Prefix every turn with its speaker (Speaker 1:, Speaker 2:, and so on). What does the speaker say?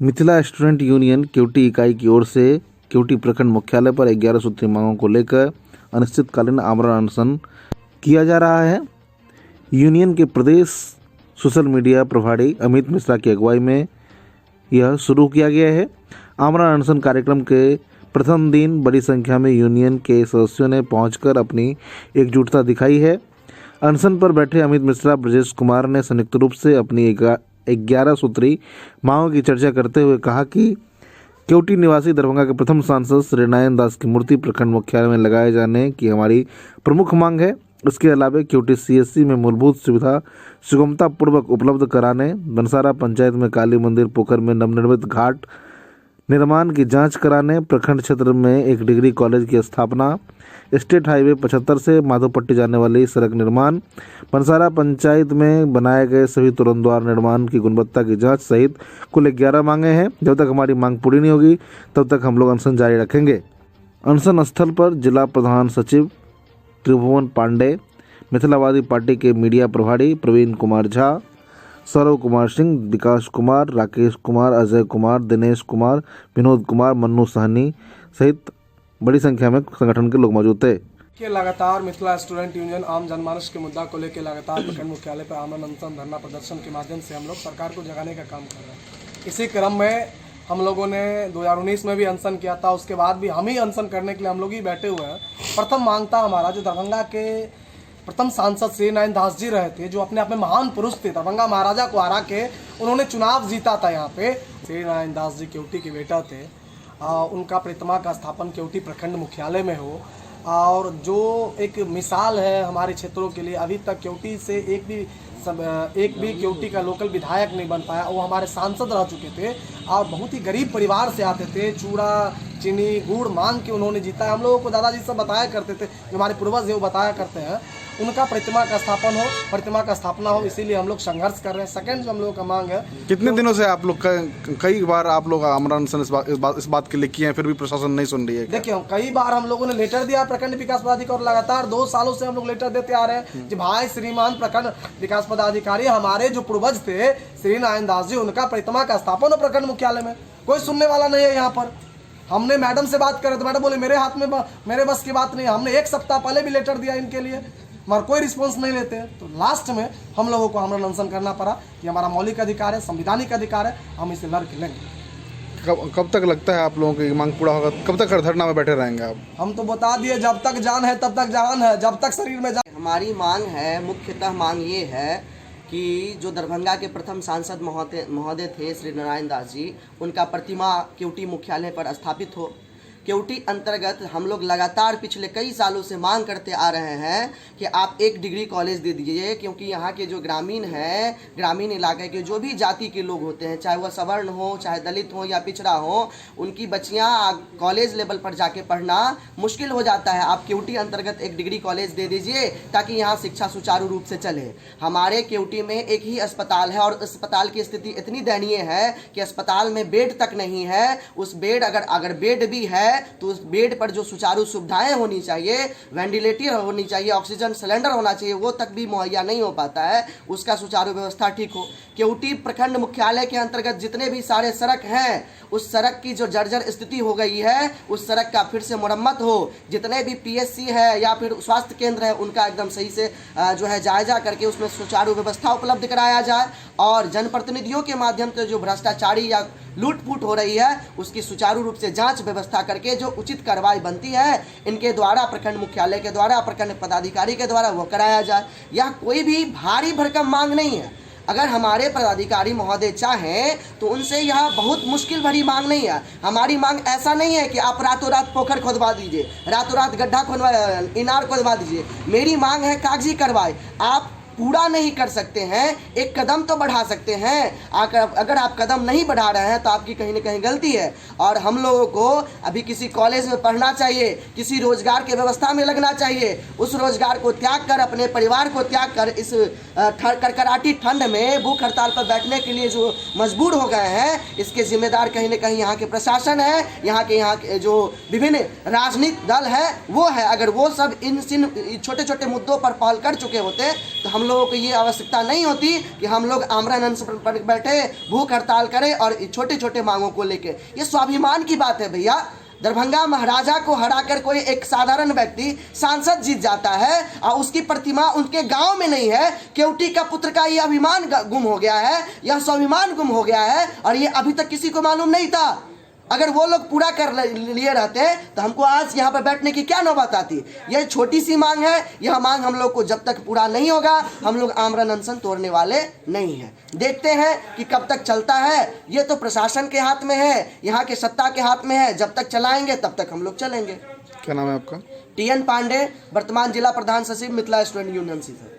Speaker 1: Mithila student union Keoti इकाई की ओर से केवटी प्रखंड मुख्यालय पर 11 सूत्री मांगों को लेकर अनिश्चितकालीन आमरण अनशन किया जा रहा है। यूनियन के प्रदेश सोशल मीडिया प्रभारी अमित मिश्रा की अगुवाई में यह शुरू किया गया है। आमरण अनशन कार्यक्रम के प्रथम दिन बड़ी संख्या में यूनियन के सदस्यों ने पहुंचकर अपनी एकजुटता दिखाई है। अनशन पर बैठे अमित मिश्रा ब्रजेश कुमार ने संयुक्त रूप से अपनी 11 सूत्री मांगों की चर्चा करते हुए कहा कि केवटी निवासी दरभंगा के प्रथम सांसद श्री नारायण दास की मूर्ति प्रखंड मुख्यालय में लगाए जाने की हमारी प्रमुख मांग है। इसके अलावा केवटी सीएससी में मूलभूत सुविधा सुगमता पूर्वक उपलब्ध कराने, बनसारा पंचायत में काली मंदिर पोखर में नवनिर्मित घाट निर्माण की जांच कराने, प्रखंड क्षेत्र में एक डिग्री कॉलेज की स्थापना, स्टेट हाईवे 75 से माधोपट्टी जाने वाली सड़क निर्माण, बनसारा पंचायत में बनाए गए सभी तुरंत द्वार निर्माण की गुणवत्ता की जांच सहित कुल 11 मांगे हैं। जब तक हमारी मांग पूरी नहीं होगी तब तक हम लोग अनशन जारी रखेंगे। अनशन स्थल पर जिला प्रधान सचिव त्रिभुवन पांडे, मिथिलावादी पार्टी के मीडिया प्रभारी प्रवीण कुमार झा, सौरव कुमार सिंह, विकास कुमार, राकेश कुमार, अजय कुमार, दिनेश कुमार, विनोद कुमार, मन्नू सहनी सहित बड़ी संख्या में संगठन के लोग मौजूद थे।
Speaker 2: के लगातार मिथिला स्टूडेंट यूनियन आम जनमानस के मुद्दा को लेकर लगातार प्रखंड मुख्यालय पर आमरण अनशन धरना प्रदर्शन के माध्यम से हम लोग सरकार को जगाने का काम कर रहे हैं। इसी क्रम में हम लोगों ने 2019 में भी अनशन किया था, उसके बाद भी हम ही अनशन करने के लिए हम लोग ही बैठे हुए हैं। प्रथम मांग था हमारा, जो दरभंगा के प्रथम सांसद श्री नारायण दास जी रहे थे, जो अपने आप में महान पुरुष थे, दरभंगा महाराजा को हरा के उन्होंने चुनाव जीता था। यहाँ पे श्री नारायण दास जी केवटी के बेटा थे। उनका प्रतिमा का स्थापन केवटी प्रखंड मुख्यालय में हो, और जो एक मिसाल है हमारे क्षेत्रों के लिए। अभी तक केवटी से एक भी केवटी का लोकल विधायक नहीं बन पाया। वो हमारे सांसद रह चुके थे और बहुत ही गरीब परिवार से आते थे। चूड़ा चीनी गुड़ मांग के उन्होंने जीता है। हम लोगों को दादाजी सब बताया करते थे, जो हमारे पूर्वज है वो बताया करते हैं, उनका प्रतिमा का स्थापना हो, इसीलिए हम लोग संघर्ष कर रहे हैं। सेकंड जो हम लोगों का मांग है,
Speaker 3: कितने दिनों से आप लोग कई बार आप लोग आमरण अनशन इस बात के लिए किए हैं, फिर भी प्रशासन नहीं सुन रही है?
Speaker 2: देखिए, कई बार हम लोगों ने लेटर दिया प्रखंड विकास पदाधिकारी, और लगातार 2 सालों से हम लोग लेटर देते आ रहे हैं कि भाई श्रीमान प्रखंड विकास पदाधिकारी, हमारे जो पूर्वज थे श्री नारायण दास जी, उनका प्रतिमा का स्थापन हो प्रखंड मुख्यालय में। कोई सुनने वाला नहीं है यहाँ पर। हमने मैडम से बात करे तो मैडम बोले मेरे हाथ में मेरे बस की बात नहीं है। हमने 1 सप्ताह पहले भी लेटर दिया इनके लिए, मगर कोई रिस्पॉन्स नहीं लेते हैं। तो लास्ट में हम लोगों को आमरण अनशन करना पड़ा। ये हमारा मौलिक अधिकार है, संवैधानिक अधिकार है, हम इसे लड़ के लेंगे।
Speaker 3: कब तक लगता है आप लोगों की मांग पूरा होगा? कब तक धरना में बैठे रहेंगे आप?
Speaker 2: हम तो बता दिए, जब तक जान है तब तक जान है, जब तक शरीर में जान।
Speaker 4: हमारी मांग है, मुख्यतः मांग ये है कि जो दरभंगा के प्रथम सांसद महोदय थे श्री नारायण दास जी, उनका प्रतिमा केवटी मुख्यालय पर स्थापित हो। केवटी अंतर्गत हम लोग लगातार पिछले कई सालों से मांग करते आ रहे हैं कि आप एक डिग्री कॉलेज दे दीजिए, क्योंकि यहाँ के जो ग्रामीण हैं, ग्रामीण इलाके के जो भी जाति के लोग होते हैं, चाहे वह सवर्ण हो, चाहे दलित हो या पिछड़ा हो, उनकी बच्चियाँ कॉलेज लेवल पर जाके पढ़ना मुश्किल हो जाता है। आप केवटी अंतर्गत एक डिग्री कॉलेज दे दीजिए ताकि यहाँ शिक्षा सुचारू रूप से चले। हमारे केवटी में एक ही अस्पताल है और अस्पताल की स्थिति इतनी दयनीय है कि अस्पताल में बेड तक नहीं है। उस बेड अगर बेड भी है तो उस बेड पर जो सुचारू सुविधाएं होनी चाहिए, वेंटिलेटर होनी चाहिए, ऑक्सीजन सिलेंडर होना चाहिए, वो तक भी मुहैया नहीं हो पाता है। उसका सुचारू व्यवस्था ठीक हो। केवटी प्रखंड मुख्यालय के अंतर्गत जितने भी सारे सड़क हैं, उस सड़क की जो जर्जर स्थिति हो गई है, उस सड़क का फिर से मरम्मत हो। जितने भी पीएचसी है या फिर स्वास्थ्य केंद्र है, उनका एकदम सही से जो है जायजा करके उसमें सुचारू व्यवस्था उपलब्ध कराया जाए, और जनप्रतिनिधियों के माध्यम से जो भ्रष्टाचारी या लूटफूट हो रही है उसकी सुचारू रूप से जांच व्यवस्था करके जो उचित कार्रवाई बनती है इनके द्वारा, प्रखंड मुख्यालय के द्वारा, प्रखंड पदाधिकारी के द्वारा, वो कराया जाए। यह कोई भी भारी भरकम मांग नहीं है। अगर हमारे पदाधिकारी महोदय चाहें तो उनसे यह बहुत मुश्किल भरी मांग नहीं है। हमारी मांग ऐसा नहीं है कि आप रातों रात पोखर खोदवा दीजिए, रातों रात गड्ढा खोदवा, इनार खोदवा दीजिए। मेरी मांग है कागजी कार्रवाई। आप पूरा नहीं कर सकते हैं, एक कदम तो बढ़ा सकते हैं। अगर आप कदम नहीं बढ़ा रहे हैं तो आपकी कहीं ना कहीं गलती है। और हम लोगों को अभी किसी कॉलेज में पढ़ना चाहिए, किसी रोजगार के व्यवस्था में लगना चाहिए। उस रोजगार को त्याग कर, अपने परिवार को त्याग कर, इस कड़कड़ाटी ठंड में भूख हड़ताल पर बैठने के लिए जो मजबूर हो गए हैं, इसके जिम्मेदार कहीं ना कहीं यहाँ के प्रशासन है, यहाँ के जो विभिन्न राजनीतिक दल है वो है। अगर वो सब इन छोटे छोटे मुद्दों पर पहल कर चुके होते तो हम हम लोगों को ये आवश्यकता नहीं होती कि हम लोग आमरण अनशन पर बैठे भूख हड़ताल करें और छोटे छोटे मांगों को लेके। ये स्वाभिमान की बात है भैया। दरभंगा महाराजा को हराकर कोई एक साधारण व्यक्ति सांसद जीत जाता है और उसकी प्रतिमा उनके गांव में नहीं है। केवटी का पुत्र का ये अभिमान गुम हो गया है, यह स्वाभिमान गुम हो गया है और ये अभी तक किसी को मालूम नहीं था। अगर वो लोग पूरा कर लिए रहते तो हमको आज यहाँ पर बैठने की क्या नौबत आती। यह छोटी सी मांग है, यह मांग हम लोग को जब तक पूरा नहीं होगा हम लोग आमरण अनशन तोड़ने वाले नहीं हैं। देखते हैं कि कब तक चलता है। ये तो प्रशासन के हाथ में है, यहाँ के सत्ता के हाथ में है। जब तक चलाएंगे तब तक हम लोग चलेंगे।
Speaker 3: क्या नाम है आपका?
Speaker 4: TN पांडे, वर्तमान जिला प्रधान सचिव मिथिला स्टूडेंट यूनियन से।